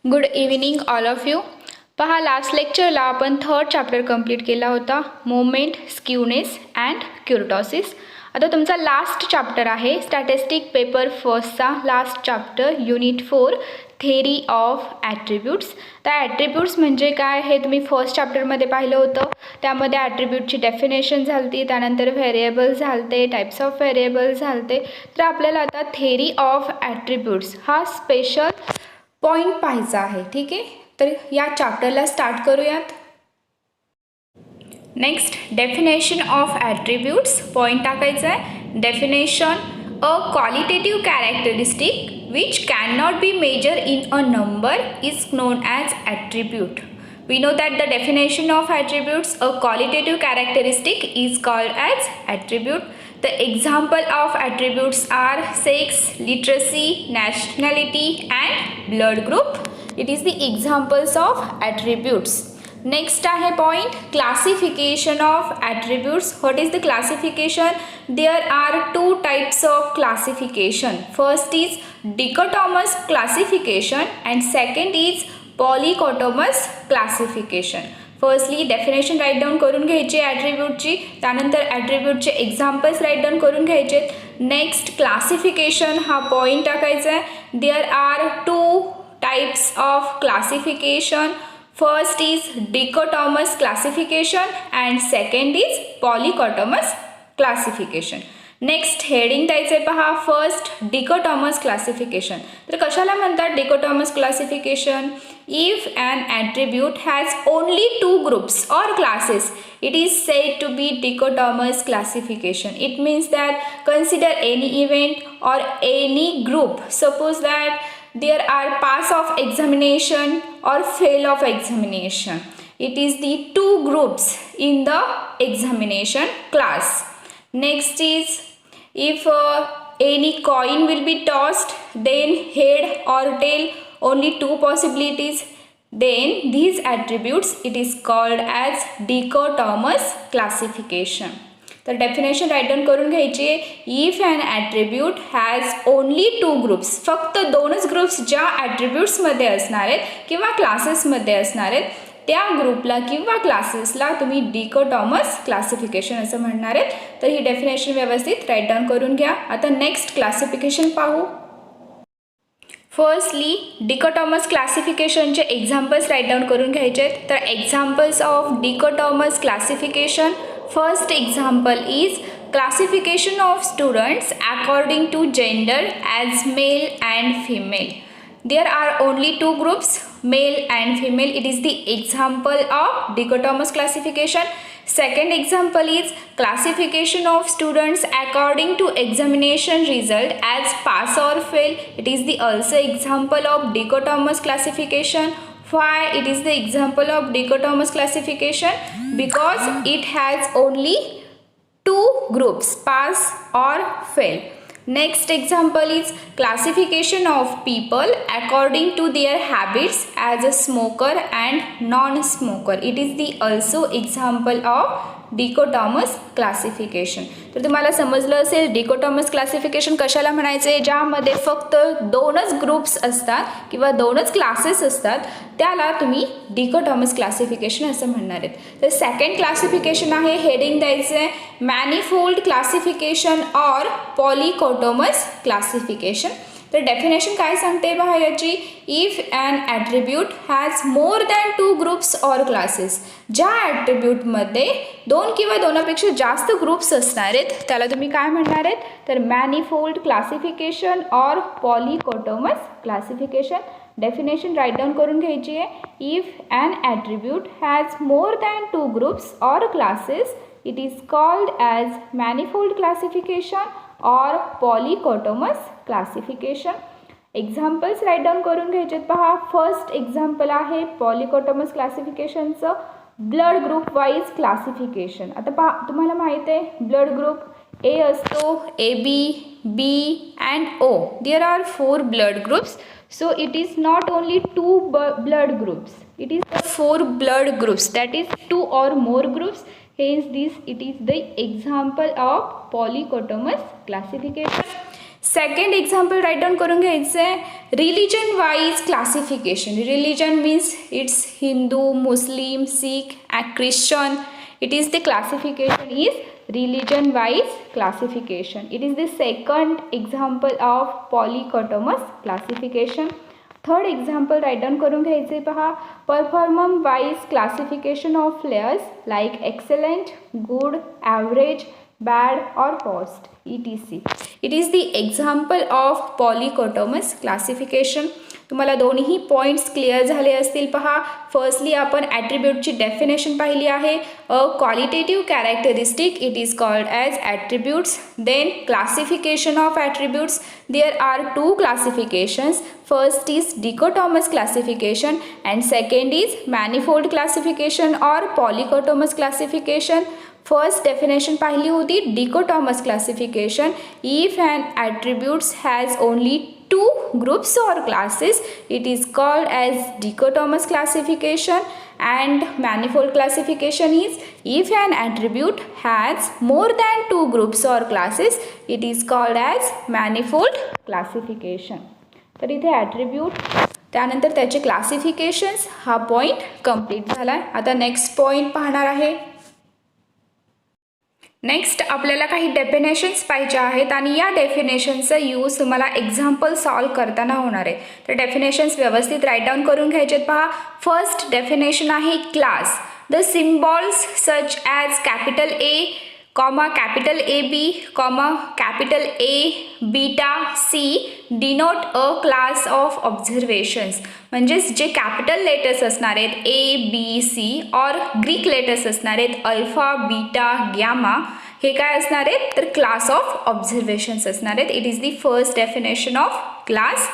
Good evening all of you. पहा, last लेक्चरला आपण third chapter complete केला होता, मोमेंट, स्क्यूनेस अँड क्युर्टॉसिस. आता तुमचा लास्ट चॅप्टर आहे स्टॅटिस्टिक पेपर फर्स्टचा last chapter, unit 4, theory of attributes. तर ॲट्रिब्यूट्स म्हणजे काय हे तुम्ही फर्स्ट चॅप्टरमध्ये पाहिलं होतं. त्यामध्ये ॲट्रिब्यूटची डेफिनेशन झाली, त्यानंतर व्हेरिएबल झालते, टाईप्स ऑफ व्हेरिएबल झालते. तर आपल्याला आता थेरी ऑफ ॲट्रिब्यूट्स हा स्पेशल पॉईंट पाहायचा आहे. ठीक आहे, तर या चॅप्टरला स्टार्ट करूयात. Next, definition of attributes. Point टाकायचा आहे. Definition: a qualitative characteristic which cannot be measured in a number is known as attribute. We know that the definition of attributes: a qualitative characteristic is called as attribute. The example of attributes are sex, literacy, nationality and blood group. It is the examples of attributes. Next आहे point, classification of attributes. What is the classification? There are two types of classification. First is dichotomous classification and second is polychotomous classification. Firstly definition write down करून घ्यायची ॲट्रिब्यूटची, त्यानंतर ॲट्रिब्यूटचे examples write down करून घ्यायचे. Next, classification हा point टाकायचा आहे. There are two types of classification. First is dichotomous classification and second is polychotomous classification. Next heading द्यायचं आहे पहा, फर्स्ट डिकोटॉमस क्लासिफिकेशन. तर कशाला म्हणतात dichotomous classification? If an attribute has only two groups or classes it is said to be dichotomous classification. It means that consider any event or any group. Suppose that there are pass of examination or fail of examination. It is the two groups in the examination class. Next is if any coin will be tossed, then head or tail, only two possibilities, then these attributes it is called as dichotomous classification. तर definition write down करून घ्यायची आहे. If an attribute has only two groups, फक्त दोनच groups ज्या ॲट्रिब्यूट्समध्ये असणार आहेत किंवा क्लासेसमध्ये असणार आहेत, त्या ग्रुपला किंवा क्लासेसला तुम्ही डिकोटॉमस क्लासिफिकेशन असं म्हणणार आहेत. तर ही डेफिनेशन व्यवस्थित राईट डाऊन करून घ्या. आता नेक्स्ट क्लासिफिकेशन पाहू. फर्स्टली डिकोटॉमस क्लासिफिकेशनचे एक्झाम्पल्स राईट डाऊन करून घ्यायचे आहेत. तर examples of dichotomous classification. First example is classification of students according to gender as male and female. There are only two groups, male and female. It is the example of dichotomous classification. Second example is classification of students according to examination result as pass or fail. It is the also example of dichotomous classification. Why it is the example of dichotomous classification? Because it has only two groups, pass or fail. Next example is classification of people according to their habits as a smoker and non-smoker. It is the also example of dichotomous classification. तर तुम्हाला समजलं असेल डिकोटॉमस classification कशाला म्हणायचे, ज्यामध्ये फक्त दोनच groups असतात किंवा दोनच क्लासेस असतात, त्याला तुम्ही डिकोटॉमस क्लासिफिकेशन असं म्हणणार आहेत. तर सेकंड क्लासिफिकेशन आहे, हेडिंग द्यायचं आहे manifold classification or polychotomous classification. तर डेफिनेशन काय सांगते पहा याची. If an attribute has more than two groups or classes, ज्या ॲट्रिब्यूटमध्ये दोन किंवा दोनापेक्षा जास्त ग्रुप्स असणार आहेत त्याला तुम्ही काय म्हणणार आहेत, तर manifold classification or polychotomous classification. Definition write down करून घ्यायची आहे. If an attribute has more than two groups or classes it is called as manifold classification or polychotomous classification. Examples write down करून घ्यायचे पहा. फर्स्ट एक्झाम्पल आहे polychotomous क्लासिफिकेशनचं blood group wise classification. आता पहा, तुम्हाला माहीत आहे ब्लड ग्रुप ए असतो, AB, B and O. There are 4 blood groups. So it is not only 2 blood groups, it is the 4 blood groups, that is 2 or more groups. Hence this it is the example of polychotomous classification. Second example write down करून घ्यायचं आहे. Religion wise classification. Religion means it's Hindu, Muslim, Sikh and Christian. It is the classification is religion wise classification. It is the second example of polycotomous classification. Third example write down करून घ्यायचे पहा. Performance wise classification of layers like excellent, good, average, bad or worst etc. It is the example of polycotomous classification. तुम्हाला दोन्ही points clear झाले असतील पहा. Firstly आपण ॲट्रिब्यूटची definition पाहिली आहे. A qualitative characteristic it is called as attributes. Then classification of attributes. There are two classifications. First is dichotomous classification and second is manifold classification or polychotomous classification. First definition पाहिली होती dichotomous classification. If and attributes has only two groups or classes it is called as dichotomous classification. And manifold classification is if an attribute has more than two groups or classes it is called as manifold classification. तर इथे attribute त्यानंतर त्याचे क्लासिफिकेशन्स हा point complete झाला आहे. आता next point पाहणार आहे. नेक्स्ट आपल्याला काही डेफिनेशन्स पाहिजे आहेत आणि या डेफिनेशनचा यूज तुम्हाला एक्झाम्पल सॉल्व करताना होणार आहे. तर डेफिनेशन्स व्यवस्थित राईट डाऊन करून घ्यायचे पहा. फर्स्ट डेफिनेशन आहे class. The symbols such as capital A comma capital A B comma capital A beta C denote a class of observations. म्हणजेच जे कॅपिटल लेटर्स असणार आहेत ए बी सी और ग्रीक लेटर्स असणार आहेत अल्फा बीटा गॅमा हे काय असणार आहेत तर क्लास ऑफ ऑब्झर्वेशन्स असणार आहेत. It is the first definition of class.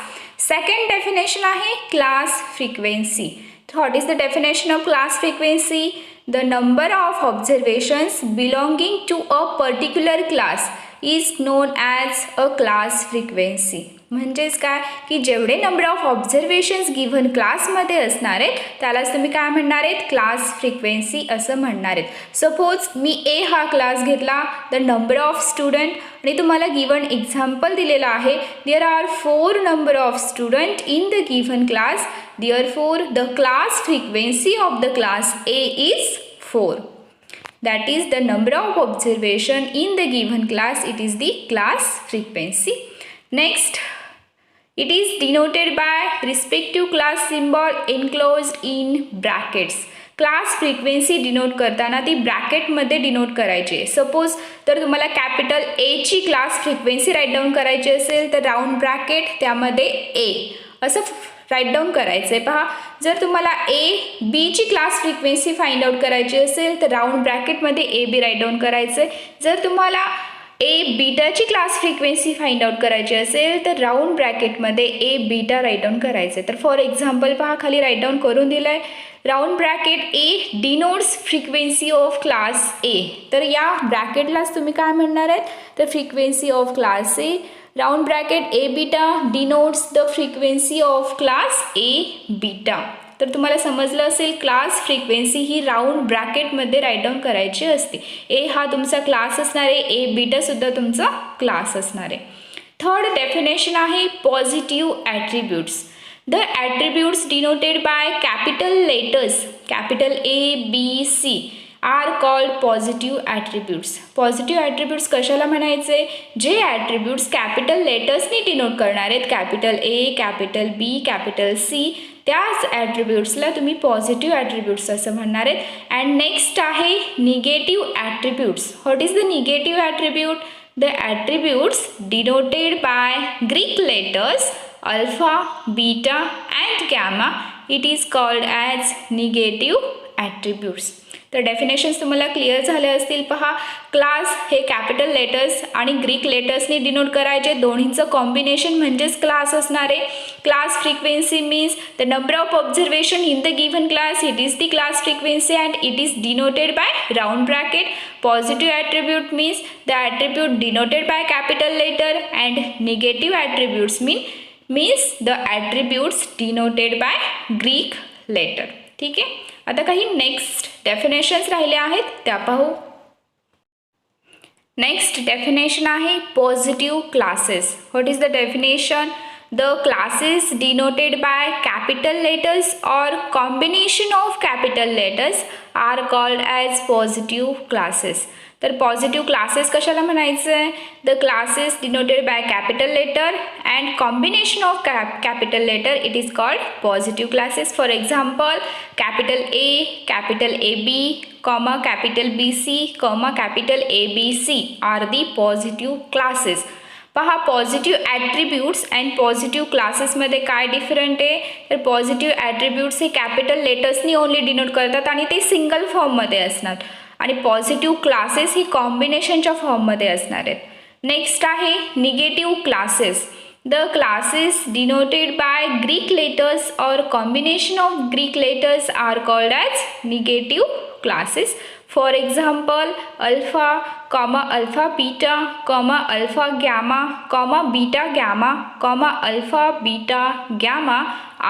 Second definition आहे class frequency. What is the definition of class frequency? The number of observations belonging to a particular class is known as a class frequency. म्हणजेच काय की जेवढे number of observations given क्लासमध्ये असणार आहेत त्यालाच तुम्ही काय म्हणणार आहेत क्लास फ्रिक्वेन्सी असं म्हणणार आहेत. सपोज मी ए हा क्लास घेतला. द नंबर ऑफ स्टुडंट आणि तुम्हाला गिव्हन एक्झाम्पल दिलेला आहे. There are 4 number of student in the given class. Therefore the class frequency of the class A is 4. That is the number of observation in the given class. It is the class frequency. Next, it is denoted by respective class symbol enclosed in brackets. Class frequency denote करताना ती ब्रॅकेटमध्ये denote करायची आहे. Suppose तर तुम्हाला capital एची class frequency right down करायची असेल तर राऊंड ब्रॅकेट त्यामध्ये ए असं राईट डाऊन करायचं आहे. पहा जर तुम्हाला ए बीची क्लास फ्रिक्वेन्सी फाइंड आउट करायची असेल तर राऊंड ब्रॅकेटमध्ये ए बी राईट डाऊन करायचं आहे. जर तुम्हाला ए बीटाची क्लास फ्रिक्वेन्सी फाइंड आउट करायची असेल तर राऊंड ब्रॅकेटमध्ये ए बीटा राईट डाऊन करायचं आहे. तर फॉर एक्झाम्पल पहा खाली राईट डाऊन करून दिलं आहे. Round bracket A denotes frequency of class ए. तर या ब्रॅकेटलाच तुम्ही काय म्हणणार आहेत तर frequency of class A. Round bracket A beta denotes the frequency of class A beta. तर तुम्हाला समजलं असेल क्लास फ्रिक्वेन्सी ही राउंड ब्रॅकेटमध्ये राईट डाऊन करायची असते. ए हा तुमचा क्लास असणार आहे. ए बीटासुद्धा तुमचा क्लास असणार आहे. थर्ड डेफिनेशन आहे positive attributes. The attributes denoted by capital letters capital A B C are called positive attributes. Positive attributes कशाला म्हणायचे? जे ॲट्रिब्यूट्स कॅपिटल लेटर्सनी डिनोट करणार आहेत capital A capital B capital C त्याच ॲट्रिब्यूट्सला तुम्ही पॉझिटिव्ह ॲट्रिब्यूट्स असं म्हणणार आहेत. अँड नेक्स्ट आहे negative attributes. What is the negative attribute? The attributes denoted by Greek letters alpha beta and gamma it is called as negative attributes. तर definitions तुम्हाला clear झाले असतील. पहा क्लास हे कॅपिटल लेटर्स आणि ग्रीक लेटर्सनी denote करायचे. दोन्हींचं कॉम्बिनेशन म्हणजेच क्लास असणार आहे. Class frequency means the number of observation in the given class it is the class frequency and it is denoted by round bracket. Positive attribute means the attribute denoted by capital letter and negative attributes means the attributes denoted by Greek letter. ठीक आहे. आता काही next definitions राहिले आहेत त्या पाहू. Next definition आहे positive classes. What is the definition? The classes denoted by capital letters or combination of capital letters are called as positive classes. तर पॉझिटिव्ह क्लासेस कशाला म्हणायचं आहे? The classes denoted by capital letter and combination of capital letter it is called positive classes. For example capital A, capital A B, comma capital B C, comma capital A B C are the positive classes. पहा positive attributes and positive क्लासेसमध्ये काय different आहे? तर positive attributes हे capital लेटर्सनी only denote करतात आणि ते सिंगल फॉर्ममध्ये असणार आणि पॉझिटिव्ह क्लासेस ही कॉम्बिनेशनच्या फॉर्ममध्ये असणार आहेत. नेक्स्ट आहे negative classes. The classes denoted by Greek letters और combination of Greek letters are called as negative classes. For example alpha, comma alpha beta, comma alpha gamma, comma beta gamma, comma alpha beta gamma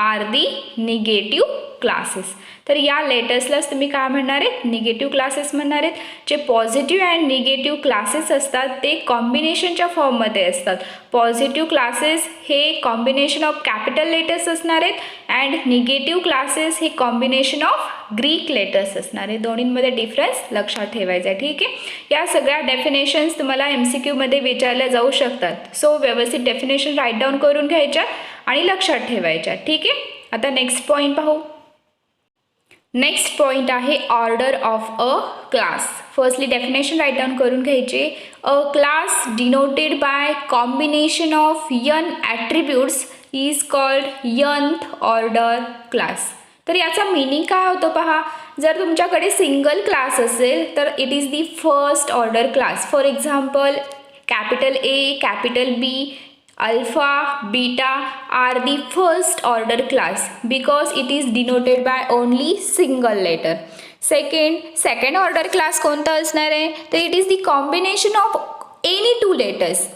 are the negative classes. तर या लेटर्सलाच तुम्ही काय म्हणणार आहेत? Negative classes म्हणणार आहेत. जे positive and negative classes असतात ते कॉम्बिनेशनच्या फॉर्ममध्ये असतात. पॉझिटिव्ह क्लासेस हे कॉम्बिनेशन ऑफ कॅपिटल लेटर्स असणार आहेत अँड निगेटिव्ह क्लासेस हे कॉम्बिनेशन ऑफ ग्रीक लेटर्स असणार आहे. दोन्हींमध्ये डिफरन्स लक्षात ठेवायचा आहे. ठीक आहे. या सगळ्या डेफिनेशन्स तुम्हाला MCQमध्ये विचारल्या जाऊ शकतात. सो व्यवस्थित डेफिनेशन राईट डाऊन करून घ्यायच्या आणि लक्षात ठेवायच्या. ठीक आहे. आता नेक्स्ट पॉईंट पाहू. नेक्स्ट पॉईंट आहे order of a class. Firstly definition write down करून घ्यायचे. A class denoted by combination of n attributes is called nth order class. तर याचा मीनिंग काय होतं पहा. जर तुमच्याकडे सिंगल क्लास असेल तर it is the first order class. For example capital A, capital B, alpha, beta are the first order class because it is denoted by only single letter. Second order class कोणता असणार आहे? तर it is the combination of any two letters.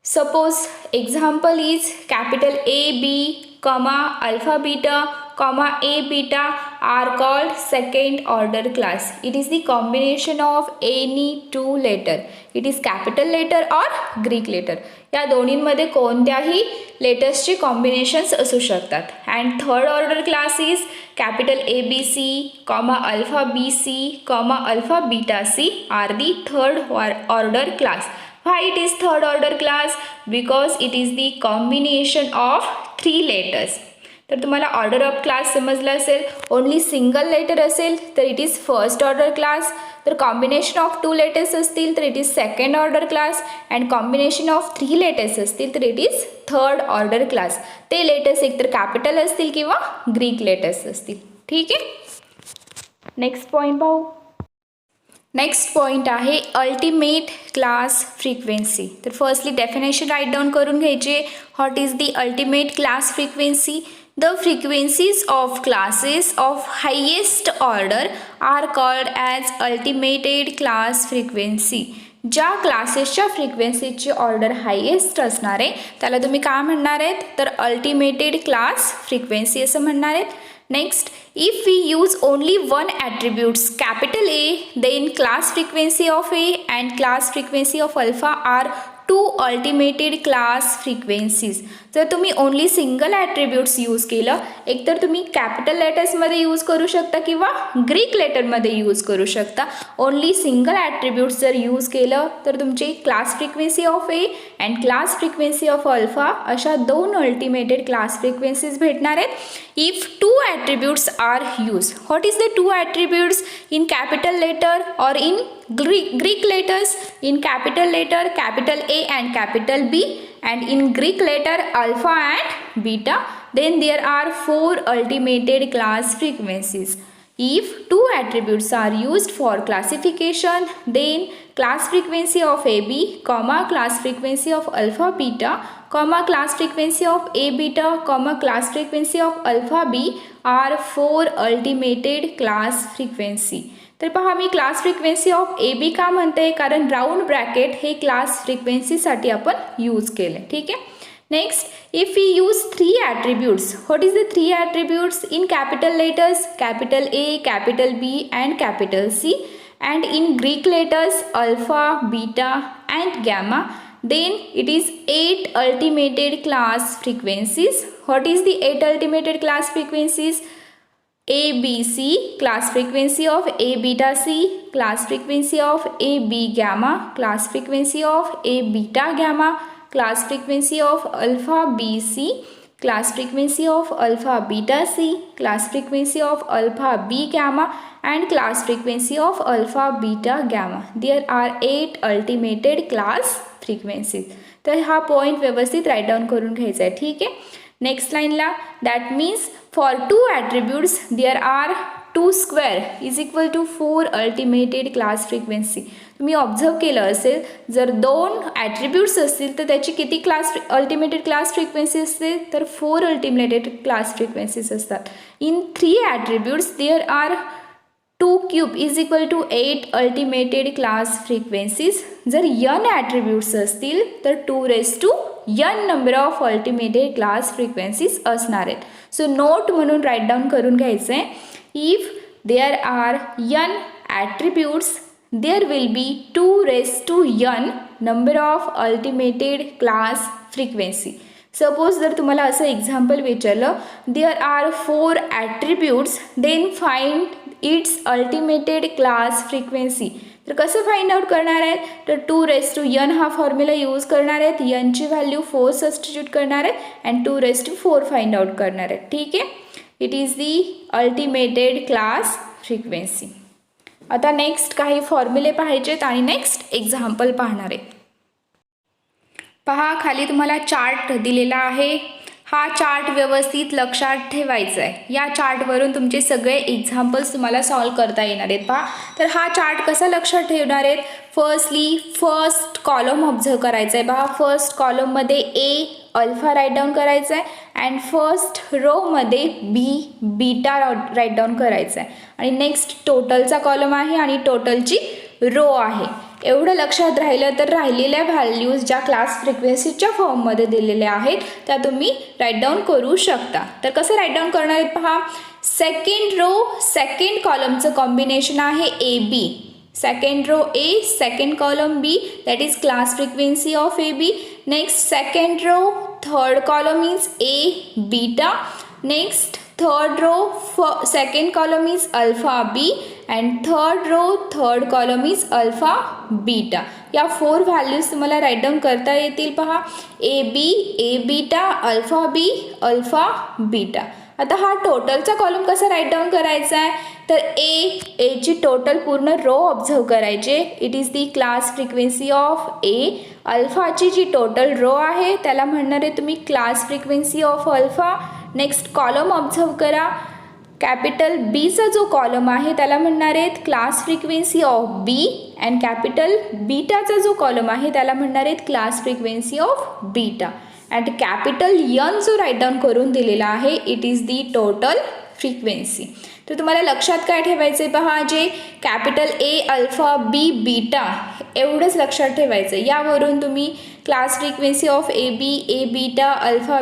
Suppose example is capital A, B, comma alpha beta, comma A beta are called second order class. It is the combination of any two letter. It is capital letter or Greek letter. या दोन्हींमध्ये कोणत्याही लेटर्सचे combinations असू शकतात. And third order class is capital A B C, comma alpha B C, comma alpha beta C are the third order class. Why it is third order class? Because it is the combination of three letters. तर तुम्हाला order of class समजलं असेल. Only single letter असेल तर it is first order class. तर combination of two letters असतील तर it is second order class and combination of three letters असतील तर it is third order class. ते लेटर्स एकतर कॅपिटल असतील किंवा ग्रीक लेटर्स असतील. ठीक आहे. नेक्स्ट पॉईंट पाहू. नेक्स्ट पॉईंट आहे अल्टिमेट क्लास फ्रिक्वेन्सी. तर फर्स्टली डेफिनेशन राईट डाऊन करून घ्यायचे. What is the ultimate class frequency? The frequencies of classes of highest order are called as ultimated class frequency. ज्या क्लासेसच्या फ्रिक्वेन्सीची ऑर्डर हायेस्ट असणार आहे त्याला तुम्ही काय म्हणणार आहेत? तर अल्टिमेटेड क्लास फ्रिक्वेन्सी असं म्हणणार आहेत. Next, if we use only one attributes capital A, then class frequency of A and class frequency of alpha are two ultimated class frequencies. जर तुम्ही ओनली सिंगल ॲट्रिब्यूट्स यूज केलं, एकतर तुम्ही कॅपिटल लेटर्समध्ये यूज करू शकता किंवा ग्रीक लेटरमध्ये यूज करू शकता. ओनली सिंगल ॲट्रिब्यूट्स जर यूज केलं तर तुमची class frequency of A and class frequency of alpha अशा दोन अल्टिमेटेड क्लास फ्रिक्वेन्सीज भेटणार आहेत. If two attributes are use. What is the two attributes in capital letter और in Greek letters? In capital letter capital A and capital B, and in Greek letter alpha and beta. Then there are four ultimated class frequencies. If two attributes are used for classification, then class frequency of AB, comma class frequency of alpha beta, comma class frequency of A beta, comma class frequency of alpha B are four ultimated class frequency. तर पहा मी class frequency of A B का म्हणते? कारण round bracket हे class फ्रिक्वेन्सीसाठी आपण use केले. ठीक आहे. Next, if we use three attributes. What is the three attributes? In capital letters capital A, capital B and capital C, and in Greek letters alpha, beta and gamma. Then it is 8 ultimated class frequencies. What is the 8 ultimated class frequencies? A B C, class frequency of A beta C, class frequency of A B gamma, class frequency of A beta gamma, class frequency of alpha B C, class frequency of alpha beta C, class frequency of alpha B gamma and class frequency of alpha beta gamma. There are 8 ultimated class frequencies. तर हा point व्यवस्थित write down करून घ्यायचा आहे. ठीक आहे. Next लाईनला that means for 2 attributes there are 2 square is equal to 4 ultimated class frequency. तुम्ही ऑब्झर्व केलं असेल जर 2 ॲट्रिब्यूट्स असतील तर त्याची किती क्लास अल्टिमेटेड क्लास फ्रिक्वेन्सी असते तर 4 अल्टिमेटेड क्लास फ्रिक्वेन्सीज असतात. In 3 attributes there are 2 cube is equal to 8 ultimated class frequencies. जर n attributes असतील तर 2 raised to n number of ultimated class frequencies असणार आहेत. सो नोट म्हणून राईट डाऊन करून घ्यायचं आहे. If there are n attributes there will be 2 raised to n number of ultimated class frequency. Suppose जर तुम्हाला असं एक्झाम्पल विचारलं there are 4 attributes then find its ultimated class frequency. तर कसं फाइंड आउट करणार आहेत तर 2 raised to n हा फॉर्म्युला यूज करणार आहेत. n ची व्हॅल्यू 4 सबस्टिट्यूट करणार आहेत and 2 raised to 4 find out करणार आहेत. ठीक आहे. It is the ultimated class frequency. आता नेक्स्ट काही फॉर्म्युले पाहिजेत आणि नेक्स्ट एक्झाम्पल पाहणार आहे. पहा खाली तुम्हाला चार्ट दिलेला आहे. हा चार्ट व्यवस्थित लक्षात ठेवायचा आहे. या चार्टवरून तुमचे सगळे एक्झाम्पल्स तुम्हाला सॉल्व करता येणार आहेत. पहा तर हा चार्ट कसा लक्षात ठेवणार आहेत. फर्स्ट कॉलम ऑब्झर्व करायचा आहे. पहा फर्स्ट कॉलममध्ये ए अल्फा राईट डाऊन करायचा आहे अँड फर्स्ट रोमध्ये बी बीटा राईट डाऊन करायचा आहे आणि नेक्स्ट टोटलचा कॉलम आहे आणि टोटलची रो आहे. एवढं लक्षात राहिलं तर राहिलेल्या व्हॅल्यूज ज्या क्लास फ्रिक्वेन्सीच्या फॉर्ममध्ये दिलेल्या आहेत त्या तुम्ही राईट डाऊन करू शकता. तर कसं राईट डाऊन करणार आहेत पहा. सेकंड रो सेकंड कॉलमचं कॉम्बिनेशन आहे A B. Second row A second column B that is class frequency of A B. Next second row third column is A beta. Next third row second column is alpha b and third row third column is alpha beta. या 4 values तुम्हाला right down करता येतील. पहा A B A beta alpha B alpha beta. आता हा टोटलचा column कसा write down करायचा आहे तर एची टोटल पूर्ण रो ऑब्झर्व करायचे. It is the class frequency of A. अल्फाची जी टोटल रो आहे त्याला म्हणणार आहे तुम्ही class frequency of alpha. Next column observe करा. कॅपिटल बीचा जो कॉलम आहे त्याला म्हणणार आहेत class frequency of B and capital बीटाचा जो कॉलम आहे त्याला म्हणणार आहेत class frequency of beta and capital N जो राईट डाऊन करून दिलेला आहे it is the total frequency. तर तुम्हाला लक्षात काय ठेवायचं आहे पहा जे capital A alpha B beta एवढंच लक्षात ठेवायचं. यावरून तुम्ही class frequency of A beta alpha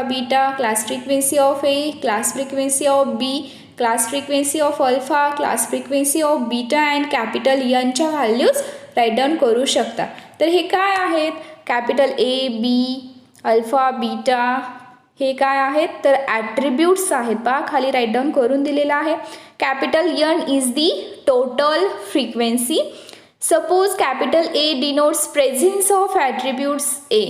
beta class frequency of A class frequency of B class frequency of alpha class frequency of beta and capital यनच्या व्हॅल्यूज राईट डाऊन करू शकता. तर हे काय आहेत capital A B alpha beta हे काय आहेत तर ॲट्रिब्यूट्स आहेत. पहा खाली राईट डाऊन करून दिलेलं आहे. Capital N is the total frequency. Suppose capital A denotes presence of attributes A.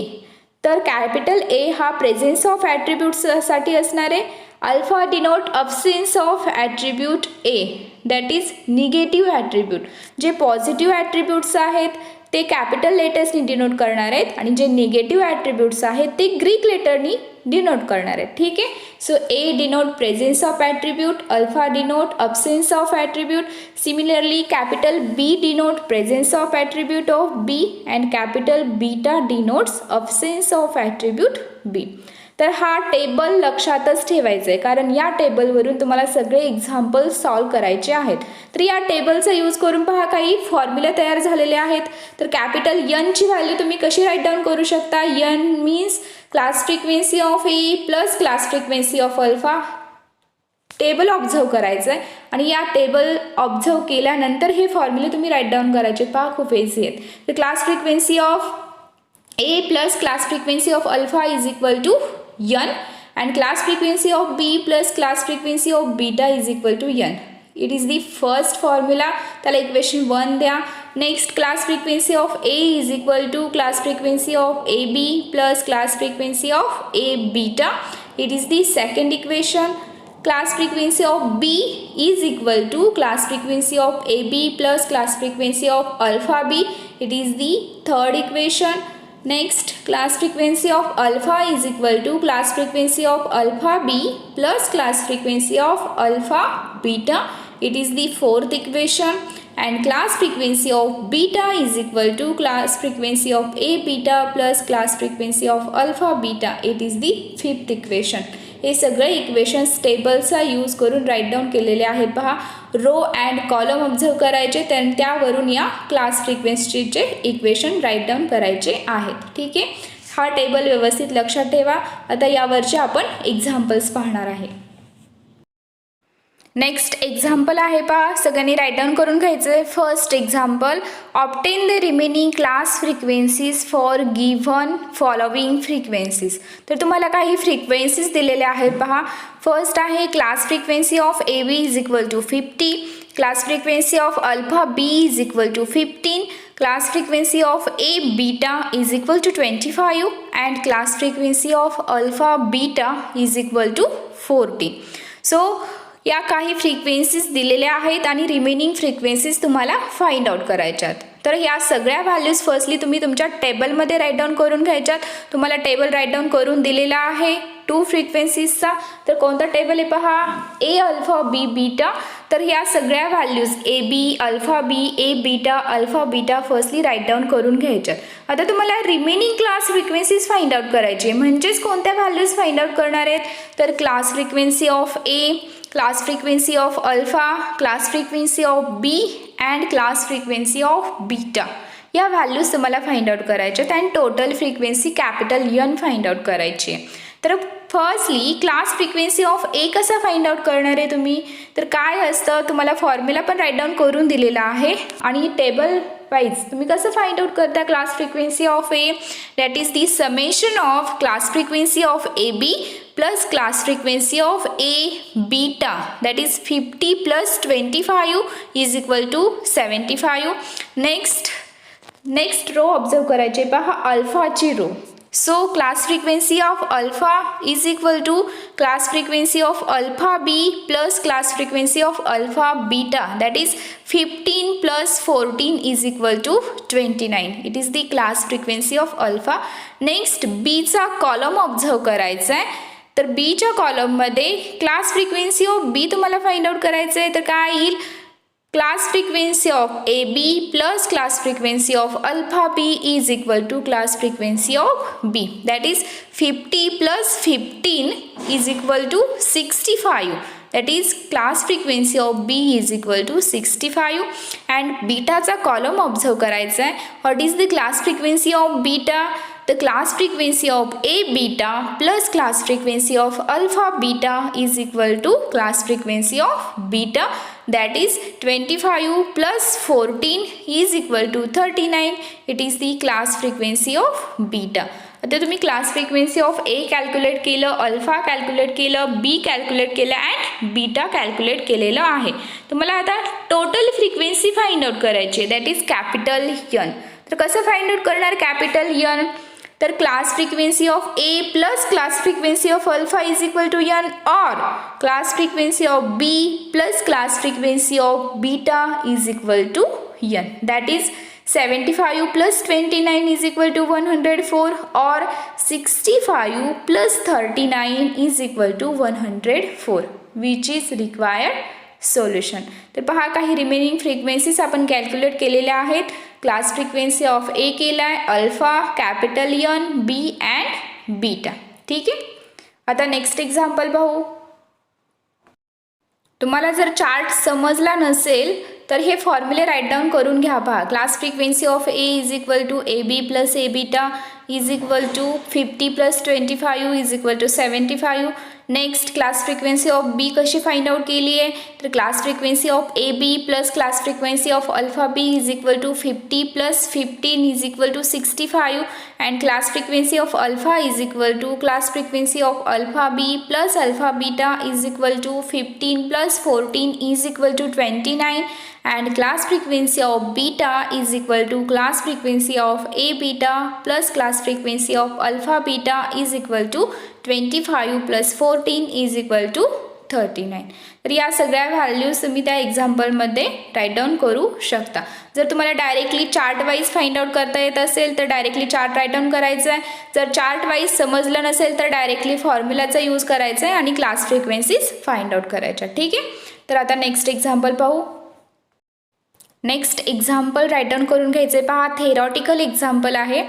तर कॅपिटल ए हा प्रेझेन्स ऑफ ॲट्रिब्यूट्ससाठी असणार आहे. Alpha denote absence of attribute A that is negative attribute. जे पॉझिटिव्ह ॲट्रिब्यूट्स आहेत ते कॅपिटल लेटर्सनी denote करणार आहेत आणि जे निगेटिव्ह ॲट्रिब्यूट्स आहेत ते ग्रीक लेटरनी डिनोट करणार आहेत. ठीक आहे. So A denote presence of attribute alpha denote absence of attribute. Similarly capital B denote presence of attribute of B and capital beta denotes absence of attribute B. तर हा table लक्षातच ठेवायचं आहे कारण या टेबलवरून तुम्हाला सगळे एक्झाम्पल्स सॉल्व करायचे आहेत. तर या टेबलचा यूज करून पहा काही फॉर्म्युला तयार झालेले आहेत. तर कॅपिटल यनची व्हॅल्यू तुम्ही कशी राईट डाऊन करू शकता. N means class frequency of A plus class frequency of alpha table observe करायचं आहे आणि या टेबल ऑब्झर्व केल्यानंतर हे फॉर्म्युले तुम्ही राईट डाऊन करायचे. पहा खूप इझी आहेत. तर class frequency of A plus class frequency of alpha is equal to n and class frequency of B plus class frequency of beta is equal to n. It is the first formula. त्याला equation 1 द्या. Next class frequency of A is equal to class frequency of AB plus class frequency of A beta. It is the second equation. Class frequency of B is equal to class frequency of AB plus class frequency of alpha B. It is the third equation. Next, class frequency of alpha is equal to class frequency of alpha B plus class frequency of alpha beta. It is the fourth equation. And class frequency of beta is equal to class frequency of A beta plus class frequency of alpha beta. It is the fifth equation. हे सगळे equations टेबलचा use करून right down केलेले आहेत. पहा row and column observe करायचे, त्यावरून या क्लास फ्रिक्वेन्सीचे इक्वेशन राईट डाऊन करायचे आहेत. ठीक आहे, हा टेबल व्यवस्थित लक्षात ठेवा. आता यावरचे आपण एक्झाम्पल्स पाहणार आहे. नेक्स्ट एक्झाम्पल आहे पहा, सगळ्यांनी राईट डाऊन करून घ्यायचं आहे. First example, obtain the remaining class frequencies for given following frequencies. तर तुम्हाला काही फ्रिक्वेन्सीज दिलेल्या आहेत पहा. फर्स्ट आहे class frequency of A B is equal to 50, class frequency of alpha B is equal to 15, class frequency of A beta is equal to 25 and class frequency of alpha beta is equal to 40. So या काही frequencies दिलेल्या आहेत आणि remaining frequencies तुम्हाला find out करायच्यात. तर या सगळ्या values firstly तुम्ही तुमच्या टेबलमध्ये राईट डाऊन करून घ्यायच्यात. तुम्हाला टेबल राईट डाऊन करून दिलेला आहे 2 फ्रिक्वेन्सीजचा. तर कोणता टेबल आहे पहा, ए अल्फा बी बीटा. तर या सगळ्या values A B alpha B A beta alpha beta firstly write down करून घ्यायच्यात. आता तुम्हाला remaining class frequencies find out करायची, म्हणजेच कोणत्या व्हॅल्यूज फाइंड आउट करणार आहेत. तर class frequency of A, class frequency of alpha, class frequency of B and class frequency of beta. या व्हॅल्यूज तुम्हाला फाइंड आउट करायच्या आहेत and total frequency capital N find out करायची आहे. तर फर्स्टली क्लास फ्रिक्वेन्सी ऑफ ए कसा find out करणार आहे तुम्ही. तर काय असतं, तुम्हाला फॉर्म्युला पण राईट डाऊन करून दिलेला आहे आणि टेबल वाईज तुम्ही कसं फाइंड आउट करता class frequency of A. That is the summation of class frequency of A B plus class frequency of A beta. That is 50 plus 25 is equal to 75. Next row observe करायचे पहा, अल्फाची row. So class frequency of alpha is equal to class frequency of alpha b plus class frequency of alpha beta. That is 15 plus 14 is equal to 29. It is the class frequency of alpha. Next b चा column observe करायचा आहे. तर b च्या कॉलममध्ये class frequency of b तुम्हाला find out करायचं आहे. तर काय येईल, class frequency of AB plus class frequency of alpha B is equal to class frequency of B. That is 50 plus 15 is equal to 65. That is class frequency of B is equal to 65 and beta चा column observe करायचा आहे. What is the class frequency of beta? The class frequency of A beta plus class frequency of alpha beta is equal to class frequency of beta. That is 25 plus 14 is equal to 39. It is the class frequency of beta. आता तुम्ही class frequency of A calculate केलं, alpha calculate केलं, B calculate केलं and beta calculate केलेलं आहे. तुम्हाला आता total frequency find out करायची, दॅट इज कॅपिटल एन. तर कसं फाइंड आउट करणार कॅपिटल एन. तर class frequency of A plus class frequency of alpha is equal to N और class frequency of B plus class frequency of beta is equal to N. That is 75 plus 29 is equal to 104 or 65 plus 39 is equal to 104, which is required solution. तर पहा काही remaining frequencies आपण calculate केलेल्या आहेत. Class frequency of A केला आहे, alpha, capital N, B and beta. ठीक आहे, आता नेक्स्ट एक्झाम्पल पाहू. तुम्हाला जर चार्ट समजला नसेल तर हे फॉर्म्युले राईट डाऊन करून घ्या. पहा class frequency of A is equal to A B plus A beta is equal to 50 plus 25 is equal to 75. Next class frequency of B कशी फाइंड आउट केली आहे, तर class frequency of A B plus class frequency of alpha B is equal to 50 plus 15 is equal to 65 and class frequency of alpha is equal to class frequency of alpha B plus alpha beta is equal to 15 plus 14 is equal to 29 and class frequency of beta is equal to class frequency of a beta plus class frequency of alpha beta is equal to 25 plus 14 is equal to 39. तर या सगळ्या values तुम्ही त्या एक्झाम्पलमध्ये right down करू शकता. जर तुम्हाला directly chart wise find out करता येत असेल तर डायरेक्टली चार्ट राईट डाऊन करायचं आहे. जर चार्ट वाईज समजलं नसेल तर डायरेक्टली फॉर्म्युलाचा यूज करायचा आहे आणि क्लास फ्रिक्वेन्सीज फाइंड आउट करायच्या. ठीक आहे, तर आता नेक्स्ट एक्झाम्पल पाहू. नेक्स्ट एक्झाम्पल राईट डाऊन करून घ्यायचे. पहा, थेरॉटिकल एक्झाम्पल आहे.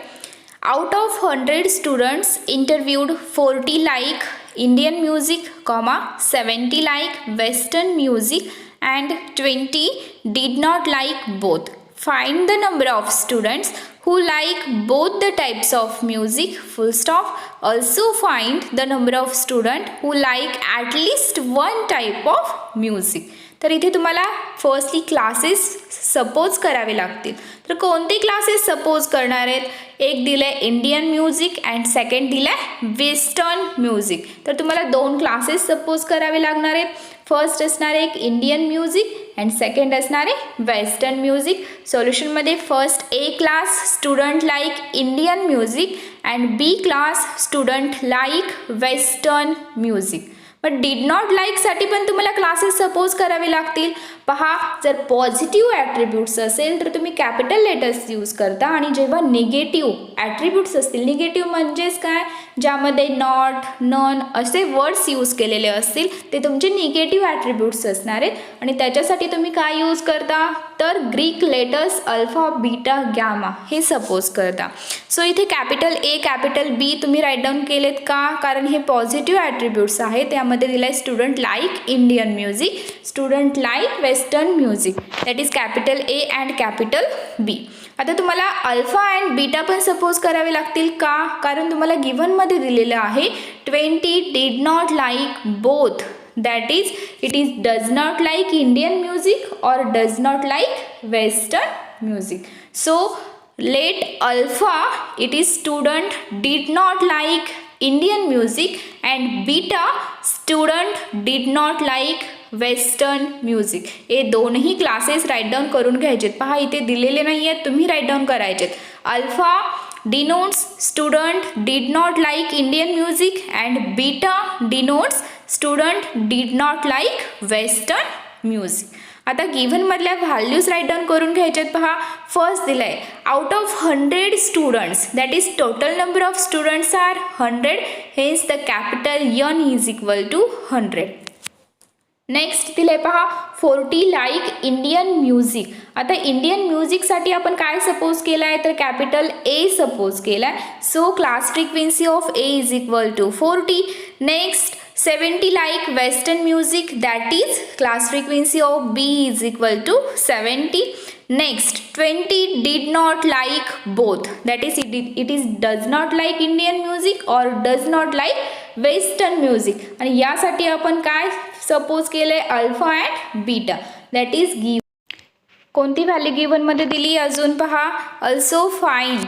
Out of 100 students interviewed 40 like Indian music, 70 like western music and 20 did not like both. Find the number of students who like both the types of music, full stop. Also find the number of students who like at least one type of music. तर इथे तुम्हाला firstly classes suppose करावे लागतील. तर कोणते classes suppose करणार आहेत? एक दिलं आहे इंडियन म्युझिक अँड सेकंड दिलं आहे वेस्टर्न म्युझिक. तर तुम्हाला दोन क्लासेस सपोज करावे लागणार आहेत. फर्स्ट असणार आहे एक इंडियन म्युझिक अँड सेकंड असणार आहे वेस्टर्न म्युझिक. सोल्युशनमध्ये first A class student like Indian music and B class student like western music. But did not लाईकसाठी पण तुम्हाला क्लासेस सपोज करावे लागतील. पहा, जर पॉझिटिव्ह ॲट्रिब्यूट्स असेल तर तुम्ही कॅपिटल लेटर्स यूज करता आणि जेव्हा निगेटिव्ह ॲट्रिब्यूट्स असतील, निगेटिव्ह म्हणजेच काय, ज्यामध्ये नॉट, नन असे वर्ड्स यूज केलेले असतील ते तुमचे निगेटिव्ह ॲट्रिब्यूट्स असणार आहेत आणि त्याच्यासाठी तुम्ही काय यूज करता, तर Greek letters alpha beta gamma हे सपोज करता. सो इथे कॅपिटल ए कॅपिटल बी तुम्ही राईट डाऊन केलेत का, कारण हे पॉझिटिव्ह ॲट्रिब्यूट्स आहेत. त्यामध्ये दिलं आहे student like Indian music, student like western music, that is capital A and capital B. आता तुम्हाला अल्फा अँड बीटा पण सपोज करावे लागतील का, कारण तुम्हाला गिव्हनमध्ये दिलेलं आहे 20 did not like both, that is it is does not like Indian music और does not like western music. So let alpha it is student did not like Indian music and beta student did not like western music. हे दोनही classes right down करून घ्यायचेत. पहा, इथे दिलेले नाही आहेत, तुम्ही राईट डाऊन करायचेत. Alpha denotes student did not like Indian music and beta denotes student did not like western music. आता गिव्हनमधल्या व्हॅल्यूज राईट डाऊन करून घ्यायच्यात. पहा, फर्स्ट दिलं आहे out of 100 students, that is total number of students are 100, hence the capital N is equal to 100. Next दिलं आहे पहा 40 like Indian music. आता इंडियन म्युझिकसाठी आपण काय सपोज केलं आहे, तर कॅपिटल ए सपोज केला आहे. So class frequency of A is equal to 40. Next 70 like western music, that is class frequency of B is equal to 70. Next 20 did not like both, that is it is does not like Indian music or does not like western music. आणि यासाठी आपण काय suppose केले, alpha and beta, that is given. कोणती value गिव्हनमध्ये दिली अजून पहा, also find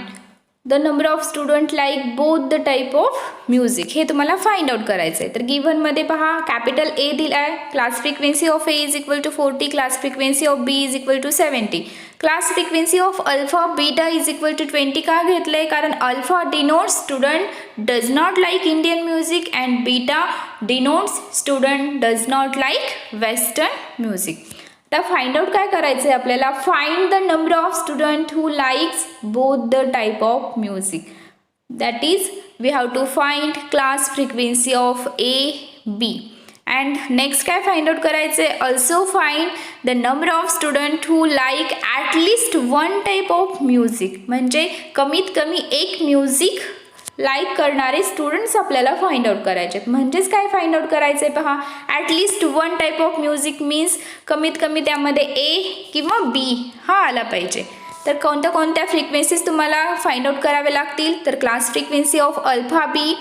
the number of student like both the type of music. हे तुम्हाला फाइंड आउट करायचं आहे. तर गिव्हनमध्ये पहा कॅपिटल ए दिला आहे, class frequency of A is equal to 40, class frequency of B is equal to 70, class frequency of alpha beta is equal to 20. का घेतलं आहे, कारण alpha denotes student does not like Indian music and beta denotes student does not like western music. तर find out काय करायचं आहे आपल्याला, find the number of student who likes both the type of music, that is we have to find class frequency of A B. And next काय find out करायचं आहे, also find the number of student who like at least one type of music. म्हणजे कमीत कमी एक music like करणारे students आपल्याला find out करायचे आहेत. म्हणजेच काय फाइंड आउट करायचं आहे पहा, at least one type of music means कमीत कमी त्यामध्ये ए किंवा बी हा आला पाहिजे. तर कोणत्या कोणत्या फ्रिक्वेन्सीज तुम्हाला फाइंड आउट करावे लागतील, तर class frequency of alpha B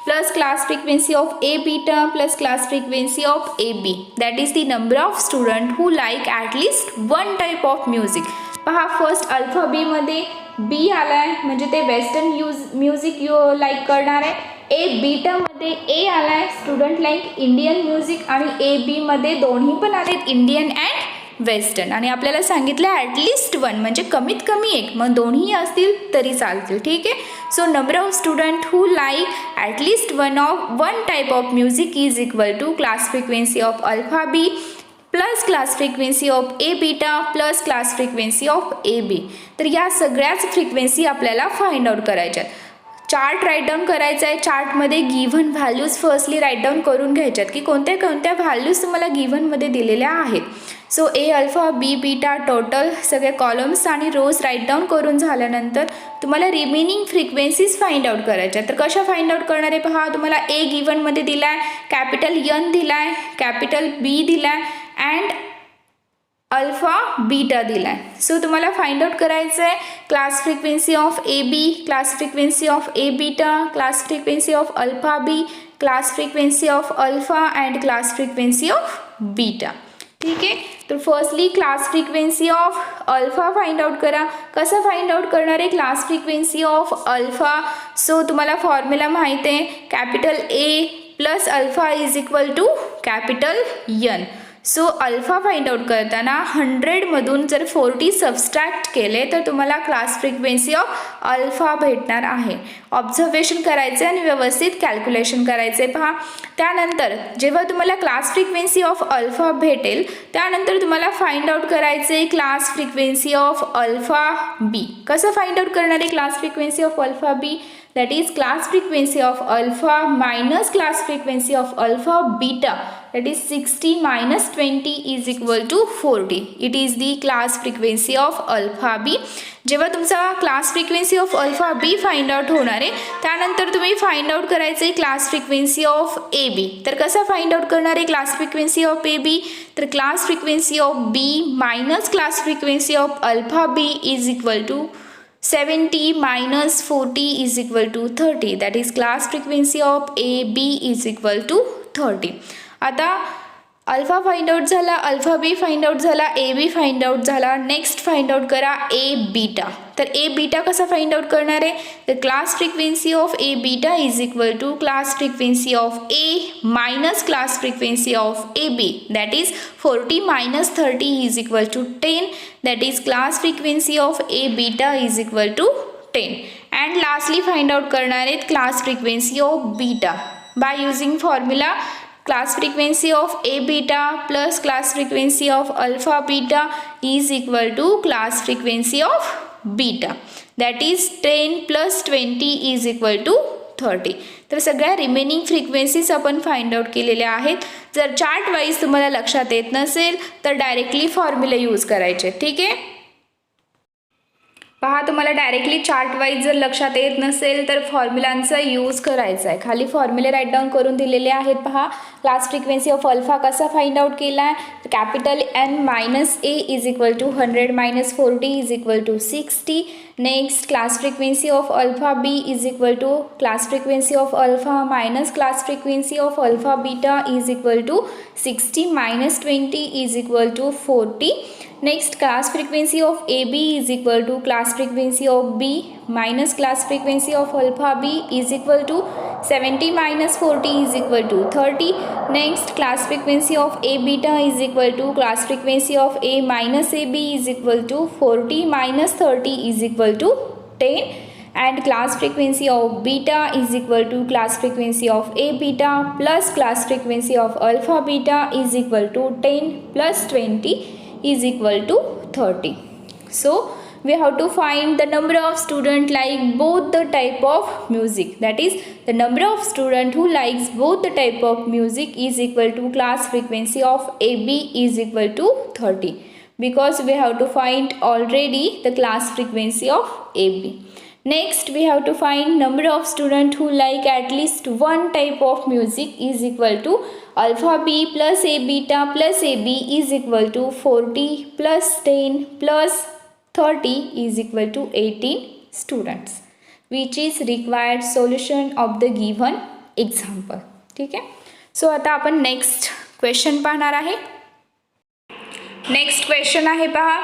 plus class frequency of A beta plus class frequency of AB, that is the number of student who like at least one type of music. पहा first alpha बी मध्ये बी आलाय म्हणजे ते western music like करणार आहे. ए beta मध्ये ए आलाय student like Indian music, आणि ए बी मध्ये दोन्ही पण आलेत इंडियन अँड वेस्टर्न, आणि आपल्याला सांगितलं ॲटलिस्ट वन म्हणजे कमीत कमी एक, मग दोन्ही असतील तरी चालतील. ठीक आहे. So number of student who like at least one type of music is equal to class frequency of alpha B plus class frequency of A beta plus class frequency of A B. तर या सगळ्याच frequency आपल्याला find out करायच्या आहेत. Chart right down करायचा आहे. चार्टमध्ये given values firstly write down करून घ्यायच्यात की कोणत्या कोणत्या व्हॅल्यूज तुम्हाला गिव्हनमध्ये दिलेल्या आहेत. सो ए अल्फा बी बीटा टोटल सगळे कॉलम्स आणि रोज राईट डाऊन करून झाल्यानंतर तुम्हाला रिमेनिंग फ्रिक्वेन्सीज फाइंड आउट करायच्या. तर कशा फाइंड आउट करणार आहे पहा. तुम्हाला ए गिव्हनमध्ये दिला आहे, कॅपिटल एन दिला आहे, कॅपिटल बी दिला आहे अँड अल्फा बीटा दिला आहे. सो तुम्हाला फाइंड आउट करायचं आहे class frequency of A B, class frequency of A beta, class frequency of alpha B, class frequency of alpha and class frequency of beta. ठीक आहे. तर firstly class frequency of alpha find out करा. कसं find out करणार आहे class frequency of alpha. So तुम्हाला formula माहीत आहे, capital A plus alpha is equal to capital N. So alpha find out करताना 100मधून जर 40 सबस्ट्रॅक्ट केले तर तुम्हाला क्लास फ्रिक्वेन्सी ऑफ अल्फा भेटणार आहे. ऑब्झर्वेशन करायचे आणि व्यवस्थित कॅल्क्युलेशन करायचे पहा. त्यानंतर जेव्हा तुम्हाला क्लास फ्रिक्वेन्सी ऑफ अल्फा भेटेल त्यानंतर तुम्हाला फाइंड आउट करायचे class frequency of alpha B. कसं फाइंड आउट करणार आहे class frequency of alpha B, that is class frequency of alpha minus class frequency of alpha beta, that is 60 minus 20 is equal to 40. It is the class frequency of alpha b. जेव्हा तुमचा class frequency of alpha B find out होणार आहे त्यानंतर तुम्ही find out करायचं आहे class frequency of A B. तर कसं फाइंड आउट करणार आहे class frequency of A B, तर class frequency of B minus class frequency of alpha B is equal to 70 minus 40 is equal to 30, that is class frequency of AB is equal to 30. आता alpha find out झाला, alpha B find out झाला, A B find out झाला. Next find out करा A beta. तर A beta कसा find out करणार आहे, तर class frequency of A beta is equal to class frequency of A minus class frequency of A B, that is 40 minus 30 is equal to 10, that is class frequency of a beta is equal to 10. And lastly find out करणार आहेत class frequency of beta by using formula class frequency of a beta plus class frequency of alpha beta is equal to class frequency of beta, that is 10 plus 20 is equal to 30. तर सगळ्या remaining frequencies आपण find out केलेल्या आहेत. जर chart wise तुम्हाला लक्षात येत नसेल तर डायरेक्टली फॉर्म्युला यूज करायचे. ठीक आहे. पहा तुम्हाला डायरेक्टली चार्ट वाईज जर लक्षात येत नसेल तर फॉर्म्युलांचा यूज करायचा आहे. खाली फॉर्म्युले राईट डाऊन करून दिलेले आहेत पहा. क्लास फ्रिक्वेन्सी ऑफ अल्फा कसा फाइंड आउट केला आहे, capital N minus A is equal to 100 minus 40 is equal to 60. Next class frequency of alpha B is equal to class frequency of alpha minus class frequency of alpha beta is equal to 60 minus 20 is equal to 40. Next class frequency of AB is equal to class frequency of B minus class frequency of alpha B is equal to 70 minus 40 is equal to 30. Next class frequency of A beta is equal to class frequency of A minus AB is equal to 40 minus 30 is equal to 10. And class frequency of beta is equal to class frequency of A beta plus class frequency of alpha beta is equal to 10 plus 20 is equal to 30. So we have to find the number of student like both the type of music, that is the number of student who likes both the type of music is equal to class frequency of AB is equal to 30, because we have to find already the class frequency of AB. Next we have to find number of student who like at least one type of music is equal to alpha b plus a beta plus ab is equal to 40 plus 10 plus 30 is equal to 18 students, which is required solution of the given example. ठीक आहे. So आता आपण next question पाहणार आहे. Next question आहे पहा,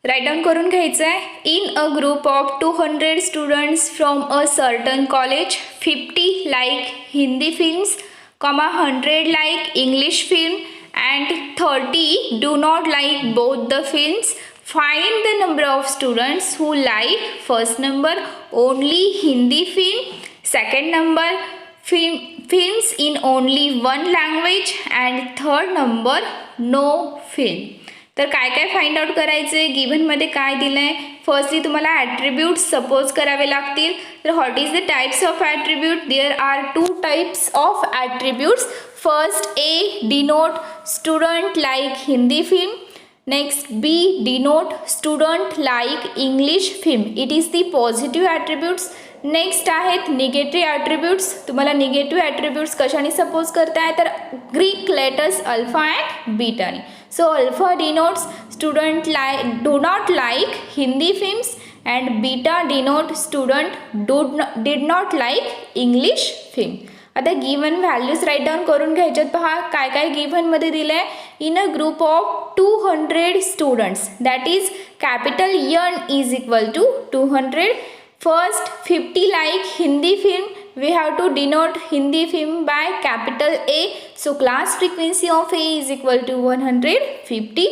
right down करून घ्यायचं आहे. In a group of 200 students from a certain college, 50 like Hindi films, 100 like English film and 30 do not like both the films. Find the number of students who like first number only Hindi film, second number films in only one language, and third number no film. तर काय काय find out करायचे, गिव्हनमध्ये काय दिलं आहे. Firstly तुम्हाला attributes suppose करावे लागतील. तर what is the types of attribute. There are 2 types of attributes. First, A denote student like Hindi film. Next, B denote student like English film. It is the positive attributes. Next आहेत negative attributes. तुम्हाला negative attributes कशाने suppose करताय, तर Greek letters alpha and बीटाने. So alpha denotes student do not like Hindi films and beta denote student did not like English film. आता given values write down करून घ्यायच्यात. पहा काय काय गिव्हनमध्ये दिलं आहे. In a group of 200 students, that is capital N is equal to 200. First, 50 like Hindi film. We have to denote Hindi film by capital A. So class frequency of A is equal to 150.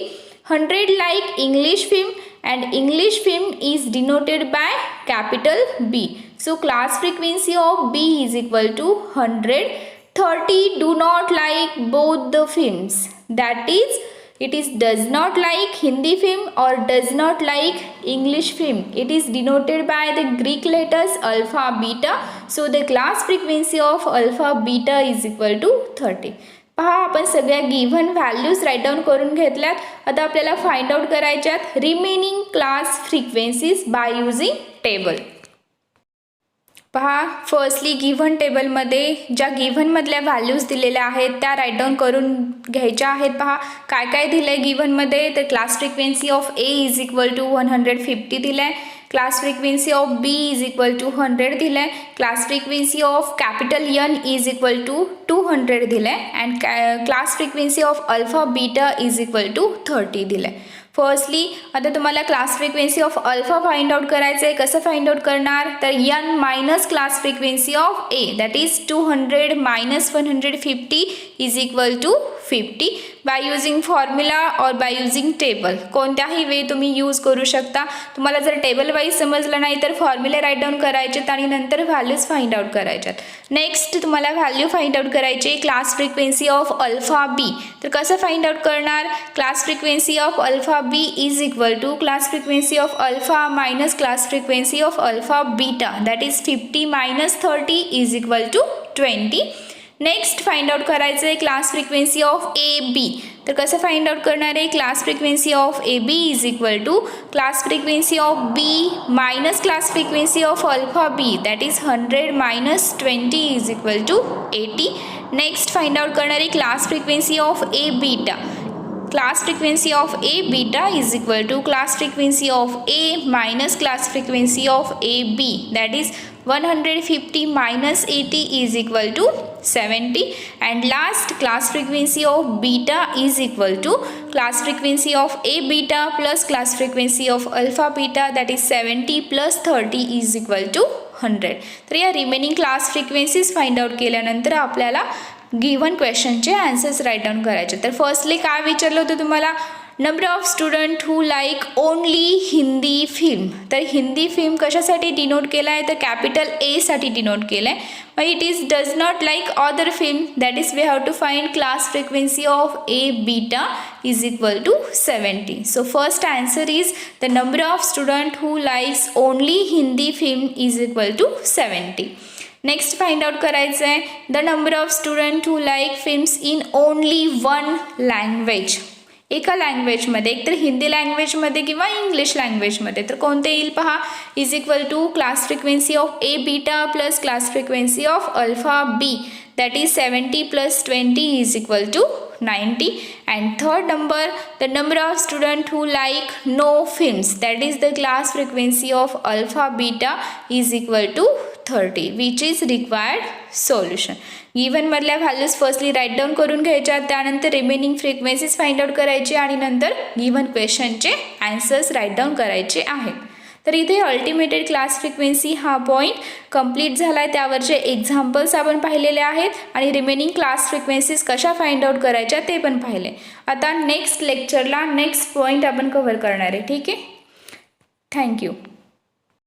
100 like English film, and English film is denoted by capital B. So class frequency of B is equal to 100. 30 do not like both the films. That is, it is does not like Hindi film or does not like English film. It is denoted by the Greek letters alpha beta. So the class frequency of alpha beta is equal to 30. पहा आपण सगळ्या given values write down करून घेतल्यात. आता आपल्याला find out करायच्यात remaining class frequencies by using table. पहा firstly given टेबलमध्ये ज्या गिव्हनमधल्या व्हॅल्यूज दिलेल्या आहेत त्या राईट डाऊन करून घ्यायच्या आहेत. पहा काय काय दिलं आहे गिव्हनमध्ये. तर class frequency of A is equal to 150 दिलं आहे. Class frequency of B is equal to 100 दिलं आहे. Class frequency of capital N is equal to 200 दिलं आहे. And class frequency of alpha beta is equal to 30 दिलं आहे. Firstly आता तुम्हाला class frequency of alpha find out करायचं आहे. कसं फाइंड आउट करणार, तर N minus class frequency of A, that is 200 minus 150 is equal to 50. By using formula और बाय युजिंग टेबल कोणत्याही वे तुम्ही यूज करू शकता. तुम्हाला जर टेबल वाईज समजलं नाही तर फॉर्म्युले राईट डाऊन करायचेत आणि नंतर व्हॅल्यूज फाइंड आउट करायच्यात. नेक्स्ट तुम्हाला व्हॅल्यू फाइंड आउट करायची class frequency of alpha B. तर कसं फाइंड आउट करणार, class frequency of alpha B is equal to class frequency of alpha minus class frequency of alpha beta, that is 50 minus 30 is equal to 20. Next find out करायचं आहे class frequency of A B. तर कसं find out करणार आहे, class frequency of A B is equal to class frequency of B minus class frequency of alpha B, that is 100 minus 20 is equal to 80. Next find out करणार आहे class frequency of A beta. class frequency of A beta is equal to class frequency of A minus class frequency of AB, that is 150 minus 80 is equal to 70. And last, class frequency of beta is equal to class frequency of A beta plus class frequency of alpha beta, that is 70 plus 30 is equal to 100. तर या remaining class frequencies find out केल्यानंतर आपल्याला given क्वेश्चनचे answers right down करायचे. तर firstly काय विचारलं होतं तुम्हाला, number of student who like only Hindi film. तर हिंदी फिल्म कशासाठी डिनोट केला आहे, तर कॅपिटल ए साठी डिनोट केलं आहे. मग it is does not like other film, that is we have to find class frequency of A beta is equal to 70. So first answer is the number of student who likes only Hindi film is equal to 70. Next find out करायचं आहे the number of student who like films in only one language. एका लँग्वेजमध्ये, एकतर हिंदी लँग्वेजमध्ये किंवा English लँग्वेजमध्ये. तर कोणते येईल पहा, is equal to class frequency of A beta plus class frequency of alpha B, that is 70 plus 20 is equal to 90. And third number, the number of students who like no films, that is the class frequency of alpha beta is equal to 30, which is required solution. Given मधल्या values firstly write down करून घ्यायच्या, त्यानंतर remaining frequencies find out करायची आणि नंतर given क्वेश्चनचे answers right down करायचे आहेत. तर इथे अल्टिमेटेड क्लास फ्रिक्वेन्सी हा पॉईंट कंप्लीट झाला आहे. त्यावरचे एक्झाम्पल्स आपण पाहिलेले आहेत आणि रिमेनिंग क्लास फ्रिक्वेन्सीज कशा फाइंड आउट करायच्या ते पण पाहिले. आता नेक्स्ट लेक्चरला नेक्स्ट पॉईंट आपण कव्हर करणार आहे. ठीक आहे. थँक्यू.